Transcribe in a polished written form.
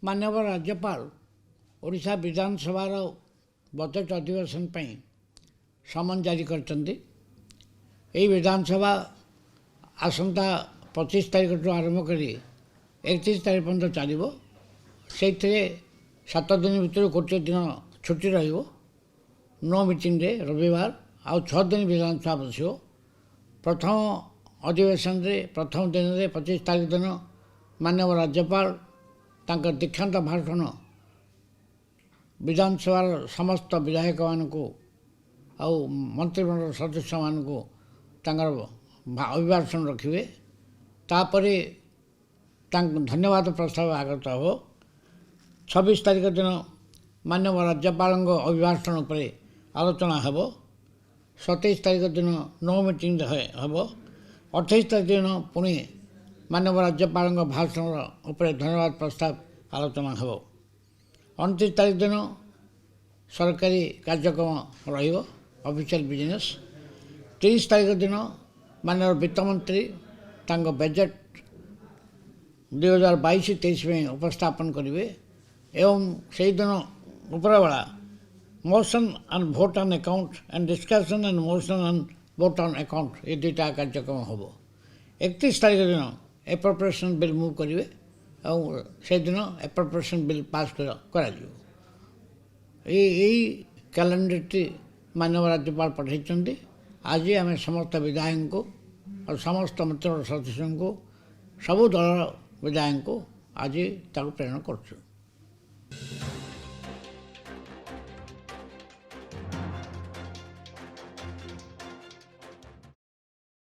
माननीय राज्यपाल ओडिशा विधानसभार बजेट अधिवेशन ପାଇଁ समन जारी କରିଛନ୍ତି। ଏହି विधानसभा आसंता 25 तारिख आरंभ करी 31 तारिख पर्यंत चलो से 7 दिन भर गोटे दिन छुट्टी रो मीटिंग रे रविवार आउ 6 दिन विधानसभा बस प्रथम अधिवेशन रे प्रथम दिन रे 25 तारिख दिन माननीय राज्यपाल तांकर दीक्षांत भाषण विधानसभा समस्त विधायक मानक आउ मंत्रिमंडल सदस्य मानक अभिभाषण रखिए। तापरे धन्यवाद प्रस्ताव आगत हो। 26 तारिख दिन माननीय राज्यपाल अभिभाषण पर आलोचना हेब। 27 तारिख दिन नो मीटिंग हेब। 28 तारिख दिन पुणी माननीय राज्यपाल भाषण उपर धन्यवाद प्रस्ताव आलोचना हेब। 29 तारिख दिन सरकारी कार्यक्रम ऑफिशियल बिजनेस। 30 तारिख दिन माननीय वित्तमंत्री बजेट 2022-23 में उपस्थापन करेंगे एवं से दिन उपरबेला motion and vote on account and discussion and motion and vote on account ये दुईटा कार्यक्रम हम। 31 तारिख दिन एप्रोप्रिएशन बिल मूव करेंगे और से दिन एप्रोप्रिएशन बिल पास करा कैलेंडर टी माननीय राज्यपाल पठाई। आज आम समस्त विधायक को और समस्त मंत्रिमंडल सदस्य को सबू दल विधायक को आज प्रेरण कर।